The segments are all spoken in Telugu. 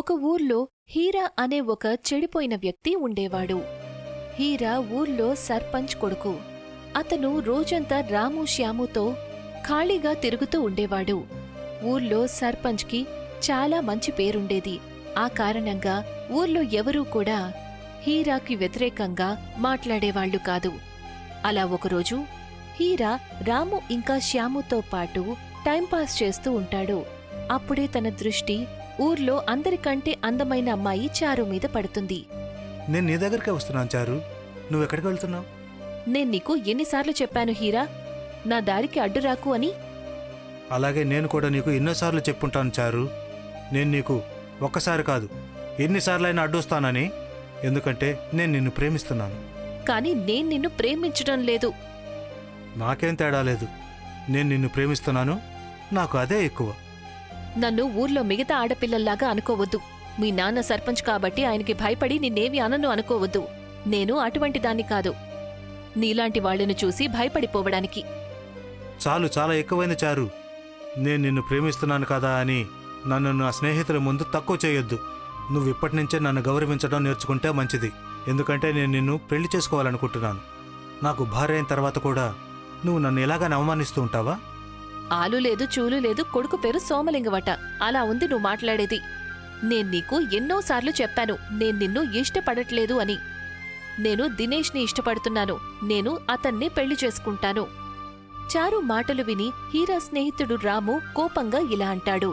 ఒక ఊర్లో హీరా అనే ఒక చెడిపోయిన వ్యక్తి ఉండేవాడు. హీరా ఊర్లో సర్పంచ్ కొడుకు. అతను రోజంతా రాము శ్యాముతో ఖాళీగా తిరుగుతూ ఉండేవాడు. ఊర్లో సర్పంచ్కి చాలా మంచి పేరుండేది. ఆ కారణంగా ఊర్లో ఎవరూ కూడా హీరాకి వ్యతిరేకంగా మాట్లాడేవాళ్లు కాదు. అలా ఒకరోజు హీరా రాము ఇంకా శ్యాముతో పాటు టైంపాస్ చేస్తూ ఉంటాడు. అప్పుడే తన దృష్టి ఊర్లో అందరికంటే అందమైన అమ్మాయి చారు మీద పడుతుంది. నేను నీ దగ్గరికే వస్తున్నాను చారు. నువ్వెక్కడికి వెళ్తున్నావు? నేను నీకు ఎన్నిసార్లు చెప్పాను హీరా, నా దారికి అడ్డురాకు అని? అలాగే నేను కూడా నీకు ఎన్నోసార్లు చెప్పుంటాను చారు. నేను నీకు ఒక్కసారి కాదు ఎన్నిసార్లైనా అడ్డొస్తానని. ఎందుకంటే నేను నిన్ను ప్రేమిస్తున్నాను. కాని నేను నిన్ను ప్రేమించడం లేదు. నాకేం తేడా లేదు. నేను నిన్ను ప్రేమిస్తున్నాను. నాకు అదే ఎక్కువ. నన్ను ఊర్లో మిగతా ఆడపిల్లల్లాగా అనుకోవద్దు. మీ నాన్న సర్పంచ్ కాబట్టి ఆయనకి భయపడి నిన్నేవి అనను అనుకోవద్దు. నేను అటువంటి దాన్ని కాదు, నీలాంటి వాళ్లను చూసి భయపడిపోవడానికి. చాలు, చాలా ఎక్కువైంది చారు. నేను నిన్ను ప్రేమిస్తున్నాను కదా అని నన్ను నా స్నేహితుల ముందు తక్కువ చేయొద్దు. నువ్వు ఇప్పటినుంచే నన్ను గౌరవించడం నేర్చుకుంటే మంచిది. ఎందుకంటే నేను నిన్ను పెళ్లి చేసుకోవాలనుకుంటున్నాను. నాకు భార్య అయిన తర్వాత కూడా నువ్వు నన్ను ఇలాగానే అవమానిస్తూ ఉంటావా? ఆలు లేదు చూలు లేదు, కొడుకు పేరు సోమలింగవట. అలా ఉంది నువ్వు మాట్లాడేది. నేను నీకు ఎన్నోసార్లు చెప్పాను నేను నిన్ను ఇష్టపడట్లేదు అని. నేను దినేష్ని ఇష్టపడుతున్నాను. నేను అతన్ని పెళ్లి చేసుకుంటాను. చారు మాటలు విని హీరా స్నేహితుడు రాము కోపంగా ఇలా అంటాడు.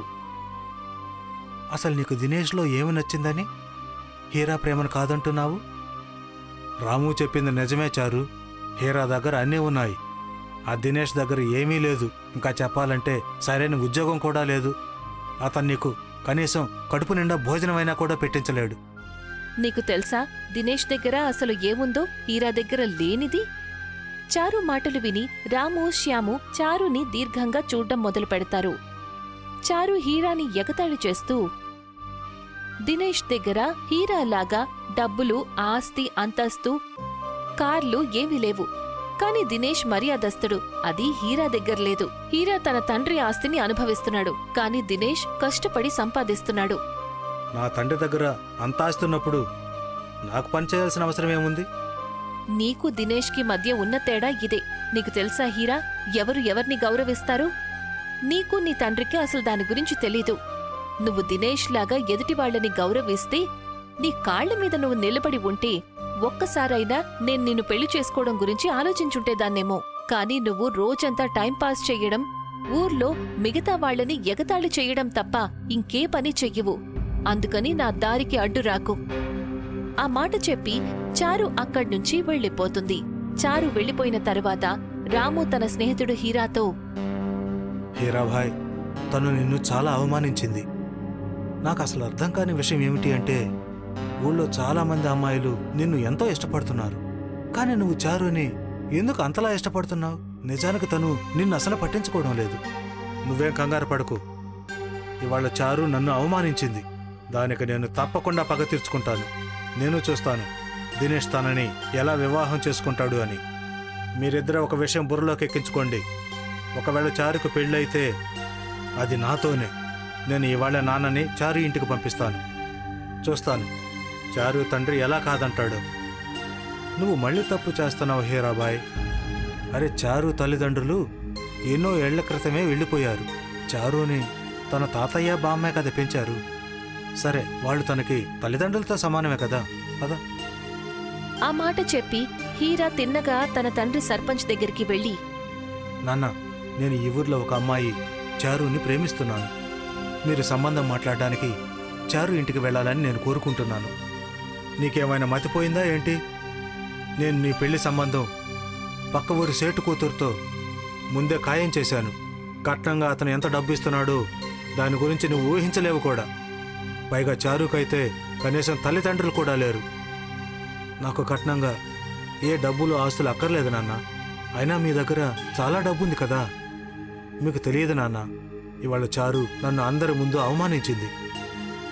అసలు నీకు దినేష్లో ఏమి నచ్చిందని హీరా ప్రేమను కాదంటున్నావు? రాము చెప్పింది నిజమే చారు. హీరా దగ్గర అన్నీ ఉన్నాయి. ఆ దినేష్ దగ్గర ఏమీ లేదు. ఇంకా చెప్పాలంటే సరైన ఉద్యోగం కూడా లేదు. అతను నీకు కనీసం కడుపు నిండా భోజనమైనా కూడా పెట్టించలేడు. నీకు తెలుసా దినేష్ దగ్గర అసలు ఏముందో హీరా దగ్గర లేనిది? చారు మాటలు విని రాము శ్యాము చారుని దీర్ఘంగా చూడ్డం మొదలు పెడతారు. చారు హీరాని ఎగతాళి చేస్తూ, దినేష్ దగ్గర హీరాలాగా డబ్బులు, ఆస్తి, అంతస్తు, కార్లు ఏమీ లేవు. కాని దినేష్ మర్యాదస్తుడు. అది హీరా దగ్గర లేదు. హీరా తన తండ్రి ఆస్తిని అనుభవిస్తున్నాడు. కాని దినేష్ కష్టపడి సంపాదిస్తున్నాడు. నా తండ్రి దగ్గర అంత ఆస్తున్నప్పుడు నాకు పనిచేయాల్సిన అవసరం ఏముంది? నీకు దినేష్కి మధ్య ఉన్న తేడా ఇదే. నీకు తెలుసా హీరా, ఎవరు ఎవరిని గౌరవిస్తారు? నీకు నీ తండ్రికి అసలు దాని గురించి తెలీదు. నువ్వు దినేష్ లాగా ఎదుటివాళ్లని గౌరవిస్తే, నీ కాళ్ల మీద నువ్వు నిలబడి ఉంటే ఒక్కసారైనా నేను నిన్ను పెళ్లి చేసుకోవడం గురించి ఆలోచించుంటేదాన్నేమో. కాని నువ్వు రోజంతా టైంపాస్ చెయ్యడం, ఊర్లో మిగతా వాళ్లని ఎగతాళి చెయ్యడం తప్ప ఇంకే పని చెయ్యవు. అందుకని నా దారికి అడ్డురాకు. ఆ మాట చెప్పి చారు అక్కడ్నుంచి వెళ్ళిపోతుంది. చారు వెళ్ళిపోయిన తరువాత రాము తన స్నేహితుడు హీరాతో, హీరాభాయ్, తను నిన్ను చాలా అవమానించింది. నాకు అసలు అర్థం కాని విషయం ఏమిటి అంటే, ఊళ్ళో చాలామంది అమ్మాయిలు నిన్ను ఎంతో ఇష్టపడుతున్నారు. కానీ నువ్వు చారుని ఎందుకు అంతలా ఇష్టపడుతున్నావు? నిజానికి తను నిన్ను అసలు పట్టించుకోవడం లేదు. నువ్వేం కంగారు పడకు. ఇవాళ చారు నన్ను అవమానించింది. దానికి నేను తప్పకుండా పగ తీర్చుకుంటాను. నేను చూస్తాను దినేష్ తనని ఎలా వివాహం చేసుకుంటాడు అని. మీరిద్దరూ ఒక విషయం బుర్రలోకి ఎక్కించుకోండి. ఒకవేళ చారుకు పెళ్ళైతే అది నాతోనే. నేను ఇవాళ నాన్నని చారు ఇంటికి పంపిస్తాను. చూస్తాను చారు తండ్రి ఎలా కాదంటాడు. నువ్వు మళ్ళీ తప్పు చేస్తున్నావు హీరాబాయ్. అరే, చారు తల్లిదండ్రులు ఎన్నో ఏళ్ల క్రితమే వెళ్ళిపోయారు. చారుని తన తాతయ్య బామ్మే కదా పెంచారు. సరే, వాళ్ళు తనకి తల్లిదండ్రులతో సమానమే కదా. అదా ఆ మాట చెప్పి హీరా తిన్నగా తన తండ్రి సర్పంచ్ దగ్గరికి వెళ్ళి, నాన్న, నేను ఈ ఊర్లో ఒక అమ్మాయి చారుని ప్రేమిస్తున్నాను. మీరు సంబంధం మాట్లాడడానికి చారు ఇంటికి వెళ్ళాలని నేను కోరుకుంటున్నాను. నీకేమైనా మతిపోయిందా ఏంటి? నేను నీ పెళ్లి సంబంధం పక్క ఊరి సేటు కూతురుతో ముందే ఖాయం చేశాను. కట్నంగా అతను ఎంత డబ్బు ఇస్తున్నాడో దాని గురించి నువ్వు ఊహించలేవు కూడా. పైగా చారుకైతే కనీసం తల్లిదండ్రులు కూడా లేరు. నాకు కట్నంగా ఏ డబ్బులు ఆస్తులు అక్కర్లేదు నాన్న. అయినా మీ దగ్గర చాలా డబ్బుంది కదా. మీకు తెలియదు నాన్న, ఇవాళ చారు నన్ను అందరి ముందు అవమానించింది.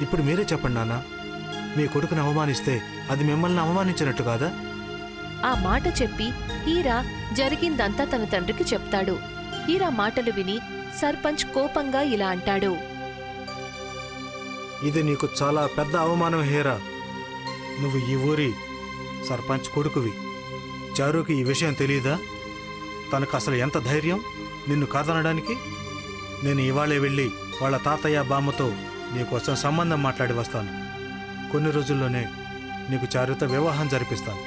ఇప్పుడు మీరే చెప్పండి నాన్న, మీ కొడుకుని అవమానిస్తే అది మిమ్మల్ని అవమానించినట్టు కాదా? ఆ మాట చెప్పి హీరా జరిగిందంతా తన తండ్రికి చెప్తాడు. హీరా మాటలు విని సర్పంచ్ కోపంగా ఇలా అంటాడు. ఇది నీకు చాలా పెద్ద అవమానం హీరా. నువ్వు ఈ ఊరి సర్పంచ్ కొడుకువి. చారుకి ఈ విషయం తెలీదా? తనకు అసలు ఎంత ధైర్యం నిన్ను కాదనడానికి? నేను ఇవాళే వెళ్ళి వాళ్ళ తాతయ్య బామ్మతో నీకోసం సంబంధం మాట్లాడి వస్తాను. కొన్ని రోజుల్లోనే నీకు చారుతో వివాహం జరిపిస్తాను.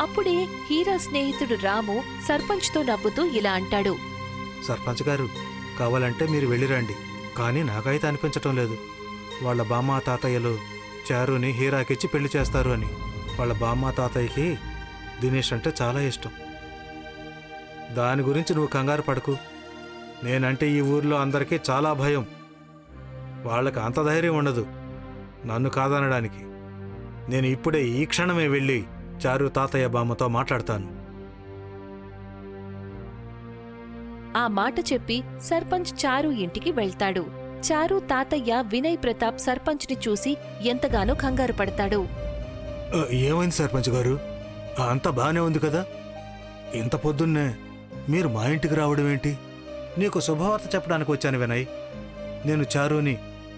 అప్పుడే హీరా స్నేహితుడు రాము సర్పంచ్తో నవ్వుతూ ఇలా అంటాడు. సర్పంచ్ గారు, కావాలంటే మీరు వెళ్ళిరండి, కానీ నాకైతే అనిపించటం లేదు వాళ్ళ బామ్మ తాతయ్యలు చారుని హీరాకిచ్చి పెళ్లి చేస్తారు అని. వాళ్ళ బామ్మ తాతయ్యకి దినేష్ అంటే చాలా ఇష్టం. దాని గురించి నువ్వు కంగారు పడకు. నేనంటే ఈ ఊర్లో అందరికీ చాలా భయం. వాళ్ళకి అంత ధైర్యం ఉండదు నన్ను కాదనడానికి. నేను ఇప్పుడే ఈ క్షణమే వెళ్ళి చారు తాతయ్య బామ్మతో మాట్లాడతాను. ఆ మాట చెప్పి సర్పంచ్ చారు ఇంటికి వెళ్తాడు. చారు తాతయ్య వినయ్ ప్రతాప్ సర్పంచ్ని చూసి ఎంతగానో కంగారు పడతాడు. ఏమైంది సర్పంచ్ గారు? అంతా బాగానే ఉంది కదా? ఇంత పొద్దున్నే మీరు మా ఇంటికి రావడం ఏంటి? నీకు శుభవార్త చెప్పడానికి వచ్చాను వినయ్. నేను చారుని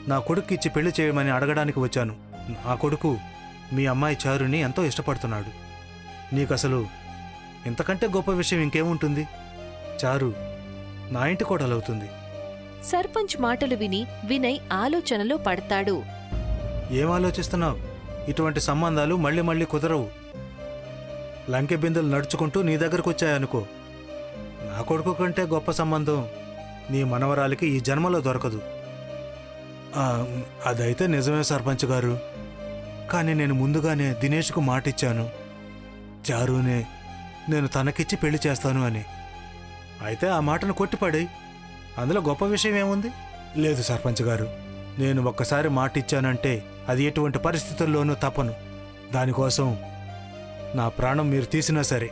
నా కొడుక్కిచ్చి పెళ్లి చేయమని అడగడానికి వచ్చాను. నా కొడుకు మీ అమ్మాయి చారుని ఎంతో ఇష్టపడుతున్నాడు. నీకసలు ఇంతకంటే గొప్ప విషయం ఇంకేముంటుంది? చారు నా ఇంటి కోడలవుతుంది. సర్పంచ్ మాటలు విని వినయ్ ఆలోచనలో పడతాడు. ఏం ఆలోచిస్తున్నావు? ఇటువంటి సంబంధాలు మళ్ళీ మళ్ళీ కుదరవు. లంకె బిందెలు నడుచుకుంటూ నీ దగ్గరకు వచ్చాయనుకో, నా కొడుకు కంటే గొప్ప సంబంధం నీ మనవరాలికి ఈ జన్మలో దొరకదు. అదైతే నిజమే సర్పంచ్ గారు. కానీ నేను ముందుగానే దినేష్కు మాటిచ్చాను, చారునే నేను తనకిచ్చి పెళ్లి చేస్తాను అని. అయితే ఆ మాటను కొట్టిపడి అందులో గొప్ప విషయం ఏముంది? లేదు సర్పంచ్ గారు, నేను ఒక్కసారి మాటిచ్చానంటే అది ఎటువంటి పరిస్థితుల్లోనూ తప్పను. దానికోసం నా ప్రాణం మీరు తీసినా సరే.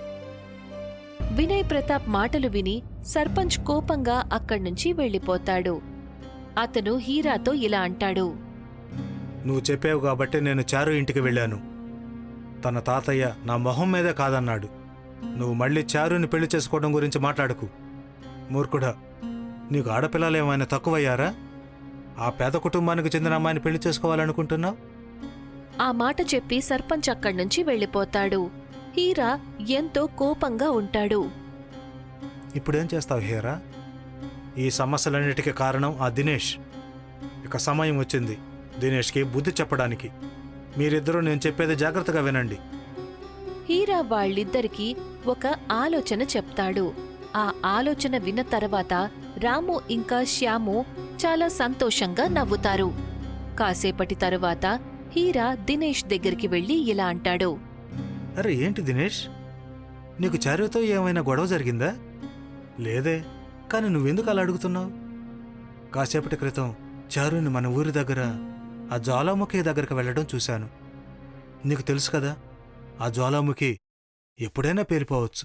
వినయ్ ప్రతాప్ మాటలు విని సర్పంచ్ కోపంగా అక్కడ్నుంచి వెళ్ళిపోతాడు. అతను హీరాతో ఇలా అంటాడు. నువ్వు చెప్పావు కాబట్టి నేను చారు ఇంటికి వెళ్ళాను. తన తాతయ్య నా మొహం మీదే కాదన్నాడు. నువ్వు మళ్ళీ చారుని పెళ్లి చేసుకోవడం గురించి మాట్లాడకు. మూర్ఖుడా, నీకు ఆడపిల్లలేమైనా తక్కువయ్యారా? ఆ పేద కుటుంబానికి చెందిన అమ్మాయిని పెళ్లి చేసుకోవాలనుకుంటున్నావు? ఆ మాట చెప్పి సర్పంచ్ అక్కడ్నుంచి వెళ్ళిపోతాడు. హీరా ఎంతో కోపంగా ఉంటాడు. ఇప్పుడేం చేస్తావు హీరా? ఈ సమస్యలన్నిటికీ కారణం ఆ దినేష్. ఇక సమయం వచ్చింది దినేష్కి బుద్ధి చెప్పడానికి. మీరిద్దరూ నేను చెప్పేది జాగ్రత్తగా వినండి. హీరా వాళ్ళిద్దరికీ ఒక ఆలోచన చెప్తాడు. ఆ ఆలోచన విన్న తర్వాత రాము ఇంకా శ్యాము చాలా సంతోషంగా నవ్వుతారు. కాసేపటి తరువాత హీరా దినేష్ దగ్గరికి వెళ్లి ఇలా అంటాడు. అరే ఏంటి దినేష్, నీకు చారుతో ఏమైనా గొడవ జరిగిందా? లేదే, కానీ నువ్వెందుకు అలా అడుగుతున్నావు? కాసేపటి క్రితం చారుని మన ఊరి దగ్గర ఆ జ్వాలాముఖి దగ్గరకు వెళ్ళడం చూశాను. నీకు తెలుసు కదా, ఆ జ్వాలాముఖి ఎప్పుడైనా పేలిపోవచ్చు.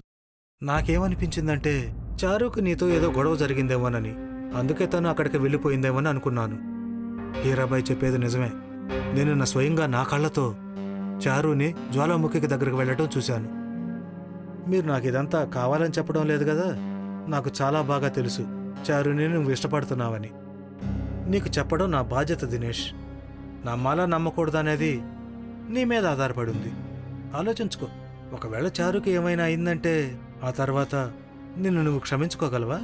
నాకేమనిపించిందంటే చారుకు నీతో ఏదో గొడవ జరిగిందేమోనని. అందుకే తను అక్కడికి వెళ్ళిపోయిందేమని అనుకున్నాను. హీరాబాయ్ చెప్పేది నిజమే. నేను నా స్వయంగా నా కళ్ళతో చారుని జ్వాలాముఖికి దగ్గరకు వెళ్ళటం చూశాను. మీరు నాకు ఇదంతా కావాలని చెప్పడం లేదు కదా. నాకు చాలా బాగా తెలుసు చారుని నువ్వు ఇష్టపడుతున్నావని. నీకు చెప్పడం నా బాధ్యత దినేష్. నమ్మాలా నమ్మకూడదనేది నీ మీద ఆధారపడి ఉంది. ఆలోచించుకో. ఒకవేళ చారుకి ఏమైనా అయిందంటే ఆ తర్వాత నిన్ను నువ్వు క్షమించుకోగలవా?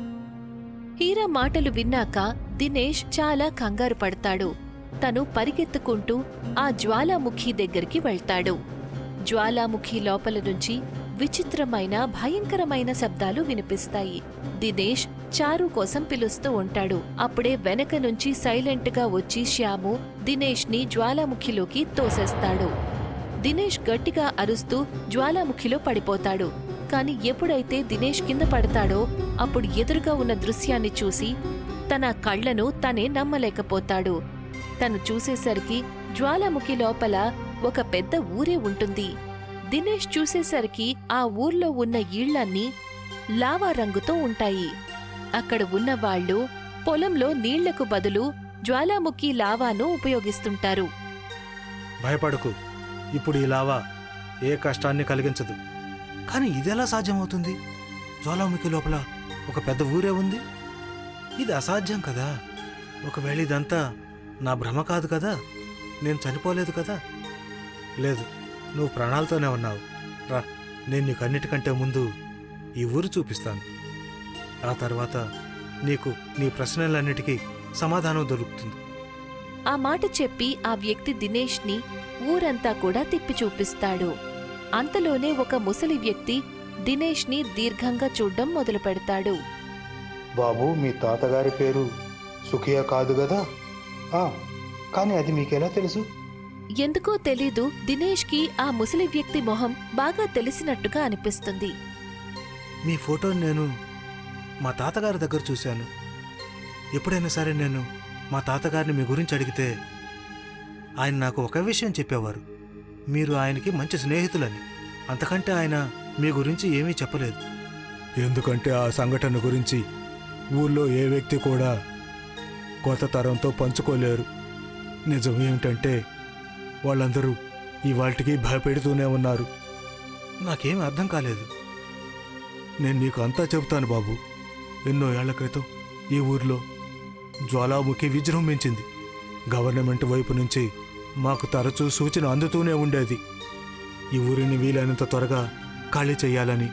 హీరా మాటలు విన్నాక దినేష్ చాలా కంగారు పడతాడు. తను పరిగెత్తుకుంటూ ఆ జ్వాలాముఖి దగ్గరికి వెళ్తాడు. జ్వాలాముఖి లోపల నుంచి విచిత్రమైన భయంకరమైన శబ్దాలు వినిపిస్తాయి. దినేష్ చారు కోసం పిలుస్తూ ఉంటాడు. అప్పుడే వెనక నుంచి సైలెంట్గా వచ్చి శ్యాము దినేష్ని జ్వాలాముఖిలోకి తోసేస్తాడు. దినేష్ గట్టిగా అరుస్తూ జ్వాలాముఖిలో పడిపోతాడు. కాని ఎప్పుడైతే దినేష్ కింద పడతాడో అప్పుడు ఎదురుగా ఉన్న దృశ్యాన్ని చూసి తన కళ్లను తనే నమ్మలేకపోతాడు. తను చూసేసరికి జ్వాలాముఖి లోపల ఒక పెద్ద ఊరే ఉంటుంది. దినేష్ చూసేసరికి ఆ ఊర్లో ఉన్న ఇళ్లన్నీ లావా రంగుతో ఉంటాయి. అక్కడ ఉన్నవాళ్లు పొలంలో నీళ్లకు బదులు జ్వాలాముఖి లావాను ఉపయోగిస్తుంటారు. భయపడకు, ఇప్పుడు ఈ లావా ఏ కష్టాన్ని కలిగించదు. కానీ ఇదెలా సాధ్యమవుతుంది? జ్వాలాముఖి లోపల ఒక పెద్ద ఊరే ఉంది. ఇది అసాధ్యం కదా. ఒకవేళ ఇదంతా నా భ్రమ కాదు కదా, నేను చనిపోలేదు కదా. లేదు, నువ్వు ప్రాణాలతోనే ఉన్నావు. రా, నేను నీకు అన్నిటికంటే ముందు ఈ ఊరు చూపిస్తాను. ఆ తర్వాత నీకు నీ ప్రశ్నలన్నిటికీ సమాధానం దొరుకుతుంది. ఆ మాట చెప్పి ఆ వ్యక్తి దినేష్ని ఊరంతా కూడా తిప్పి చూపిస్తాడు. అంతలోనే ఒక ముసలి వ్యక్తి దినేష్ని దీర్ఘంగా చూడ్డం మొదలు పెడతాడు. బాబు, మీ తాతగారి పేరు సుఖియా కాదు కదా? కానీ అది మీకెలా తెలుసు? ఎందుకో తెలీదు, దినేష్కి ఆ ముసలి వ్యక్తి మొహం బాగా తెలిసినట్టుగా అనిపిస్తుంది. మీ ఫోటోని నేను మా తాతగారి దగ్గర చూశాను. ఎప్పుడైనా సరే నేను మా తాతగారిని మీ గురించి అడిగితే ఆయన నాకు ఒక విషయం చెప్పేవారు. మీరు ఆయనకి మంచి స్నేహితులని. అంతకంటే ఆయన మీ గురించి ఏమీ చెప్పలేదు. ఎందుకంటే ఆ సంఘటన గురించి ఊళ్ళో ఏ వ్యక్తి కూడా కొత్త తరంతో పంచుకోలేరు. నిజం ఏమిటంటే వాళ్ళందరూ ఇవాళకి భయపెడుతూనే ఉన్నారు. నాకేమీ అర్థం కాలేదు. నేను నీకు అంతా చెబుతాను బాబు. ఎన్నో ఏళ్ల క్రితం ఈ ఊర్లో జ్వాలాముఖి విజృంభించింది. గవర్నమెంట్ వైపు నుంచి మాకు తరచూ సూచన అందుతూనే ఉండేది. ఈ ఊరిని వీలైనంత త్వరగా ఖాళీ చెయ్యాలని,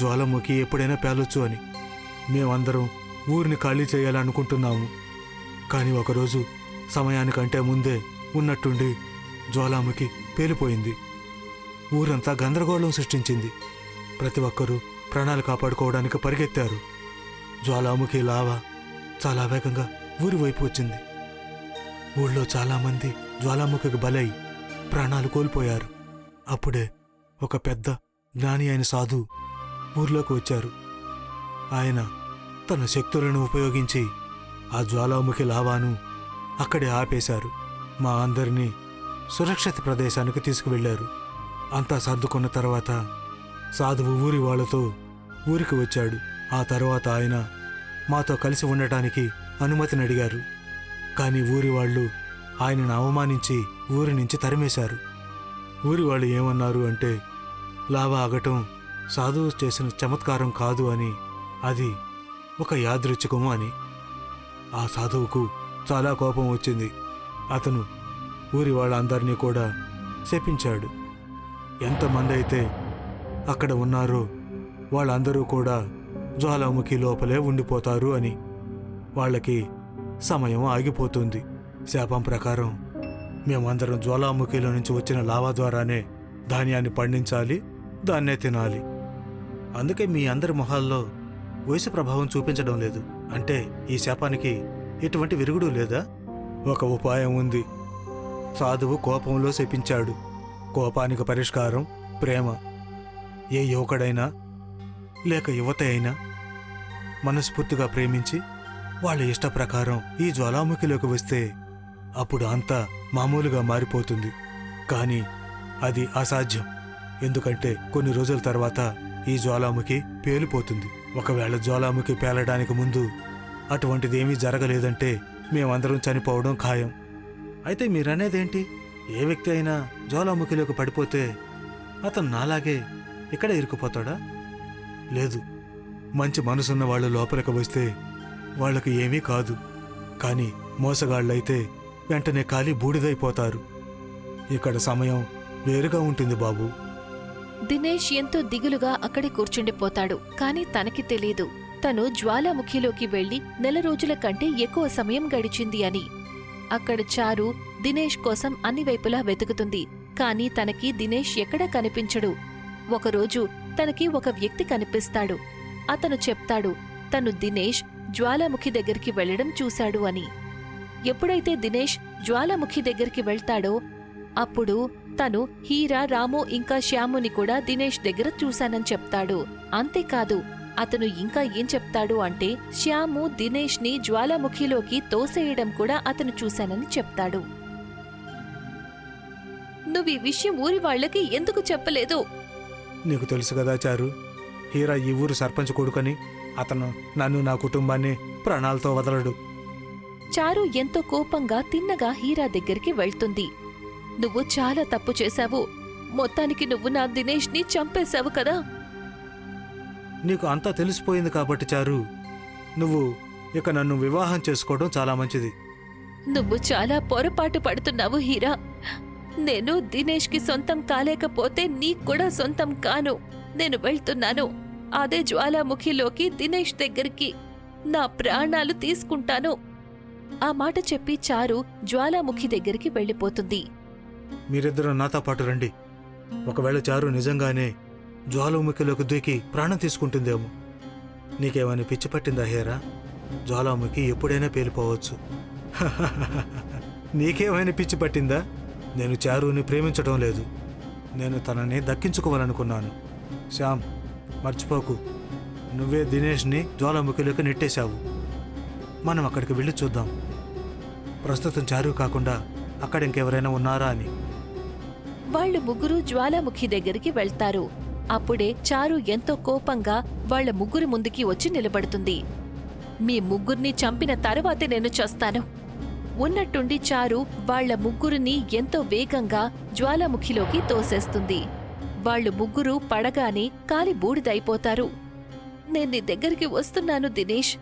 జ్వాలాముఖి ఎప్పుడైనా పేలొచ్చు అని. మేమందరం ఊరిని ఖాళీ చేయాలనుకుంటున్నాము. కానీ ఒకరోజు సమయానికంటే ముందే ఉన్నట్టుండి జ్వాలాముఖి పేలిపోయింది. ఊరంతా గందరగోళం సృష్టించింది. ప్రతి ఒక్కరూ ప్రాణాలు కాపాడుకోవడానికి పరిగెత్తారు. జ్వాలాముఖి లావా చాలా వేగంగా ఊరి వైపు వచ్చింది. ఊళ్ళో చాలామంది జ్వాలాముఖికి బలై ప్రాణాలు కోల్పోయారు. అప్పుడే ఒక పెద్ద జ్ఞాని అయిన సాధు ఊర్లోకి వచ్చారు. ఆయన తన శక్తులను ఉపయోగించి ఆ జ్వాలాముఖి లావాను అక్కడే ఆపేశారు. మా అందరినీ సురక్షిత ప్రదేశానికి తీసుకువెళ్లారు. అంతా సర్దుకున్న తర్వాత సాధువు ఊరి వాళ్లతో ఊరికి వచ్చాడు. ఆ తర్వాత ఆయన మాతో కలిసి ఉండటానికి అనుమతిని అడిగారు. కానీ ఊరి వాళ్ళు ఆయనను అవమానించి ఊరి నుంచి తరిమేశారు. ఊరి వాళ్ళు ఏమన్నారు అంటే లావా ఆగటం సాధువు చేసిన చమత్కారం కాదు అని, అది ఒక యాదృచ్ఛికము అని. ఆ సాధువుకు చాలా కోపం వచ్చింది. అతను ఊరి వాళ్ళందరినీ కూడా శపించాడు. ఎంతమంది అయితే అక్కడ ఉన్నారో వాళ్ళందరూ కూడా జ్వాలాముఖి లోపలే ఉండిపోతారు అని. వాళ్ళకి సమయం ఆగిపోతుంది. శాపం ప్రకారం మేమందరం జ్వాలాముఖిలో నుంచి వచ్చిన లావా ద్వారానే ధాన్యాన్ని పండించాలి, దాన్నే తినాలి. అందుకే మీ అందరి మొహాల్లో వయసు ప్రభావం చూపించడం లేదు. అంటే ఈ శాపానికి ఎటువంటి విరుగుడు లేదా? ఒక ఉపాయం ఉంది. సాధువు కోపంలో శపించాడు. కోపానికి పరిష్కారం ప్రేమ. ఏ యువకుడైనా లేక యువత అయినా మనస్ఫూర్తిగా ప్రేమించి వాళ్ళ ఇష్ట ప్రకారం ఈ జ్వాలాముఖిలోకి వస్తే అప్పుడు అంతా మామూలుగా మారిపోతుంది. కానీ అది అసాధ్యం. ఎందుకంటే కొన్ని రోజుల తర్వాత ఈ జ్వాలాముఖి పేలిపోతుంది. ఒకవేళ జ్వాలాముఖి పేలడానికి ముందు అటువంటిదేమీ జరగలేదంటే మేమందరం చనిపోవడం ఖాయం. అయితే మీరనేదేంటి? ఏ వ్యక్తి అయినా జ్వాలాముఖిలోకి పడిపోతే అతను నాలాగే ఇక్కడ ఇరుక్కుపోతాడా? లేదు, మంచి మనసున్న వాళ్ళు లోపలికి వస్తే వాళ్లకు ఏమీ కాదు. కానీ మోసగాళ్ళైతే వెంటనే కాలి బూడిదైపోతారు. ఇక్కడ సమయం వేరుగా ఉంటుంది బాబు. దినేష్ ఎంతో దిగులుగా అక్కడే కూర్చుండిపోతాడు. కాని తనకి తెలీదు, తను జ్వాలాముఖిలోకి వెళ్లి 4 నెల రోజుల కంటే ఎక్కువ సమయం గడిచింది అని. అక్కడ చారు దినేష్ కోసం అన్ని వైపులా వెతుకుతుంది. కాని తనకి దినేష్ ఎక్కడా కనిపించడు. ఒకరోజు తనకి ఒక వ్యక్తి కనిపిస్తాడు. అతను చెప్తాడు తను దినేష్ జ్వాలాముఖి దగ్గరికి వెళ్లడం చూశాడు అని. ఎప్పుడైతే దినేష్ జ్వాలాముఖి దగ్గరికి వెళ్తాడో అప్పుడు తను హీరా, రాము ఇంకా శ్యాముని కూడా దినేష్ దగ్గర చూశానని చెప్తాడు. అంతేకాదు, అతను ఇంకా ఏం చెప్తాడు అంటే శ్యాము దినేష్ని జ్వాలాముఖిలోకి తోసేయడం కూడా అతను చూశానని చెప్తాడు. నువ్వీ విషయం ఊరి వాళ్లకి ఎందుకు చెప్పలేదు? నీకు తెలుసు కదా చారు, హీరా ఈ ఊరు సర్పంచ్ కొడుకని. అతను నన్ను, నా కుటుంబాన్ని ప్రాణాలతో వదలడు. చారు ఎంతో కోపంగా తిన్నగా హీరా దగ్గరికి వెళ్తుంది. నువ్వు చాలా తప్పు చేశావు. మొత్తానికి నువ్వు నా దినేష్ని చంపేశావు కదా. నీకు అంతా తెలిసిపోయింది కాబట్టి చారు, నువ్వు ఇక నన్ను వివాహం చేసుకోవడం చాలా మంచిది. నువ్వు చాలా పొరపాటు పడుతున్నావు హీరా. నేను దినేష్కి సొంతం కాలేకపోతే నీకు కూడా సొంతం కాను. నేను వెళ్తున్నాను అదే జ్వాలాముఖిలోకి, దినేష్ దగ్గరికి. నా ప్రాణాలు తీసుకుంటాను. ఆ మాట చెప్పి చారు జ్వాలాముఖి దగ్గరికి వెళ్ళిపోతుంది. మీరిద్దరూ నాతో పాటు రండి. ఒకవేళ చారు నిజంగానే జ్వాలాముఖిలోకి దూకి ప్రాణం తీసుకుంటుందేమో. నీకేమైనా పిచ్చి పట్టిందా హేరా? జ్వాలాముఖి ఎప్పుడైనా పేలిపోవచ్చు. నీకేమైనా పిచ్చి పట్టిందా? నేను చారుని ప్రేమించడం లేదు. నేను తనని దక్కించుకోవాలనుకున్నాను. శ్యామ్, మర్చిపోకు, నువ్వే దినేష్ని జ్వాలాముఖిలోకి నెట్టేశావు. మనం అక్కడికి వెళ్ళి చూద్దాం. ప్రస్తుతం చారు కాకుండా అక్కడ ఇంకెవరైనా ఉన్నారా అని. వాళ్ళు ముగ్గురు జ్వాలాముఖి దగ్గరికి వెళ్తారు. అప్పుడే చారు ఎంతో కోపంగా వాళ్ళ ముగ్గురి ముందుకి వచ్చి నిలబడుతుంది. మీ ముగ్గురిని చంపిన తరువాతే నేను చస్తాను. ఉన్నట్టుండి చారు వాళ్ళ ముగ్గురిని ఎంతో వేగంగా జ్వాలాముఖిలోకి తోసేస్తుంది. వాళ్ళు ముగ్గురు పడగానే కాలి బూడిదైపోతారు. నేను నీ దగ్గరికి వస్తున్నాను దినేష్.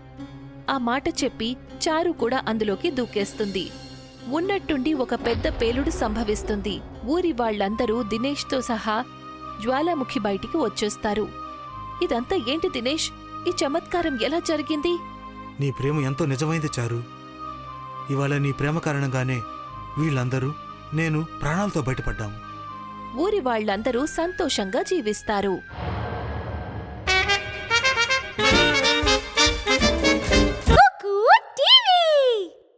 ఆ మాట చెప్పి చారు కూడా అందులోకి దూకేస్తుంది. ఉన్నట్టుండి ఒక పెద్ద పేలుడు సంభవిస్తుంది. ఊరి వాళ్లందరూ దినేష్తో సహా జ్వాలాముఖి బయటికి వచ్చేస్తారు. ఇదంతా ఏంటి దినేష్? ఈ చమత్కారం ఎలా జరిగింది? నీ ప్రేమ ఎంతో నిజమైంది చారు. ఇవాళ నీ ప్రేమ కారణంగానే వీళ్ళందరూ, నేను ప్రాణాలతో బయటపడ్డాము. ఊరి వాళ్లందరూ సంతోషంగా జీవిస్తారు.